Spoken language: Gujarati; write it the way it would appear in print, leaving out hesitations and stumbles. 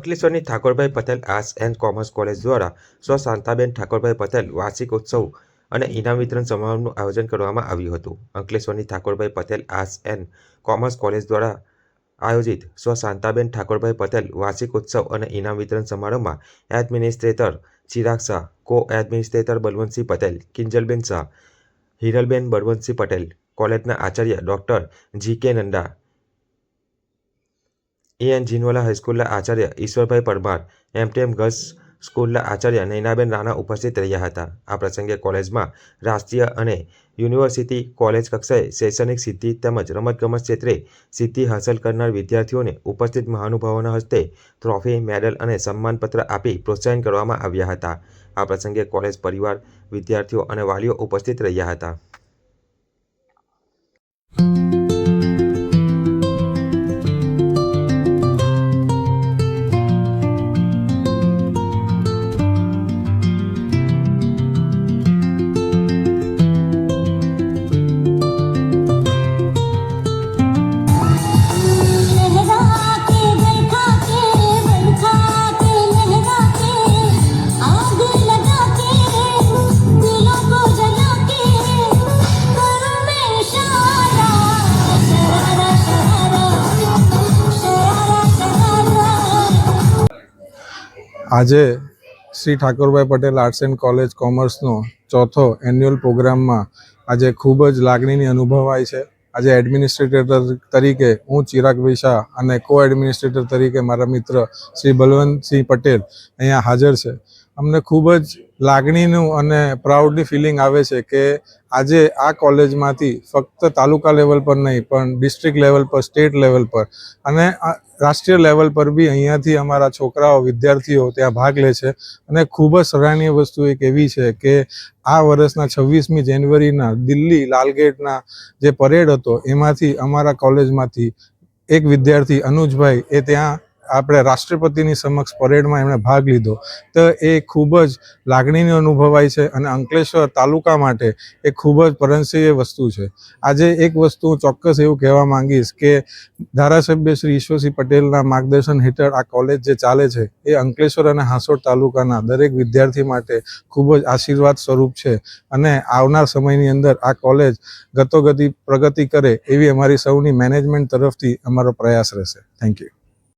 અંકલેશ્વરની Thakorbhai Patel arts and commerce college દ્વારા સ્વ શાંતાબેન ઠાકોરભાઈ પટેલ વાર્ષિક ઉત્સવ અને ઇનામ વિતરણ સમારોહનું આયોજન કરવામાં આવ્યું હતું। અંકલેશ્વરની Thakorbhai Patel arts and commerce college દ્વારા આયોજિત સ્વ શાંતાબેન ઠાકોરભાઈ પટેલ વાર્ષિક ઉત્સવ અને ઇનામ વિતરણ સમારોહમાં એડમિનિસ્ટ્રેટર ચિરાગ શાહ, કો એડમિનિસ્ટ્રેટર બલવંતસિંહ પટેલ, કિંજલબેન શાહ, હિરલબેન બળવંતસિંહ પટેલ, કોલેજના Acharya doctor G.K. નંડા, A.N. Jinwala હાઈસ્કૂલના Acharya Ishwarbhai Parmar, MTM girls સ્કૂલના આચાર્ય નૈનાબેન રાણા ઉપસ્થિત રહ્યા હતા। આ પ્રસંગે કોલેજમાં રાષ્ટ્રીય અને યુનિવર્સિટી કોલેજ કક્ષાએ શૈક્ષણિક સિદ્ધિ તેમજ રમતગમત ક્ષેત્રે સિદ્ધિ હાંસલ કરનાર વિદ્યાર્થીઓને ઉપસ્થિત મહાનુભાવોના હસ્તે ટ્રોફી, મેડલ અને સન્માનપત્ર આપી પ્રોત્સાહન કરવામાં આવ્યા હતા। આ પ્રસંગે કોલેજ પરિવાર, વિદ્યાર્થીઓ અને વાલીઓ ઉપસ્થિત રહ્યા હતા। આજે Shri Thakorbhai Patel arts and college કોમર્સનો ચોથો એન્યુઅલ પ્રોગ્રામમાં આજે ખૂબ જ લાગણીની અનુભવાય છે। આજે એડમિનિસ્ટ્રેટર તરીકે હું ચિરાગભાઈ શાહ અને કો એડમિનિસ્ટ્રેટર તરીકે મારા મિત્ર શ્રી બલવંતસિંહ પટેલ અહીંયા હાજર છે। અમને ખૂબ જ લાગણીનું અને પ્રાઉડની ફિલિંગ આવે છે કે આજે આ કોલેજમાંથી ફક્ત તાલુકા લેવલ પર નહીં પણ ડિસ્ટ્રિક્ટ લેવલ પર, સ્ટેટ લેવલ પર અને રાષ્ટ્રીય લેવલ પર બી અહીંયાથી અમારા છોકરાઓ, વિદ્યાર્થીઓ ત્યાં ભાગ લે છે। અને ખૂબ જ સરાહનીય વસ્તુ એક એવી છે કે આ વર્ષના 26મી જાન્યુઆરીના દિલ્હી લાલગેટના જે પરેડ હતો એમાંથી અમારા કોલેજમાંથી એક વિદ્યાર્થી અનુજભાઈ એ ત્યાં આપણે રાષ્ટ્રપતિની સમક્ષ પરેડમાં એમણે ભાગ લીધો, તો એ ખૂબ જ લાગણીનો અનુભવાય છે અને અંકલેશ્વર તાલુકા માટે એ ખૂબ જ પ્રશંસનીય વસ્તુ છે। આજે એક વસ્તુ હું ચોક્કસ એવું કહેવા માંગીશ કે ધારાસભ્ય શ્રી ઈશ્વરસિંહ પટેલના માર્ગદર્શન હેઠળ આ કોલેજ જે ચાલે છે એ અંકલેશ્વર અને હાંસોડ તાલુકાના દરેક વિદ્યાર્થી માટે ખૂબ જ આશીર્વાદ સ્વરૂપ છે અને આવનાર સમયની અંદર આ કોલેજ ગતોગતિ પ્રગતિ કરે એવી અમારી સૌની મેનેજમેન્ટ તરફથી અમારો પ્રયાસ રહેશે। Thank you.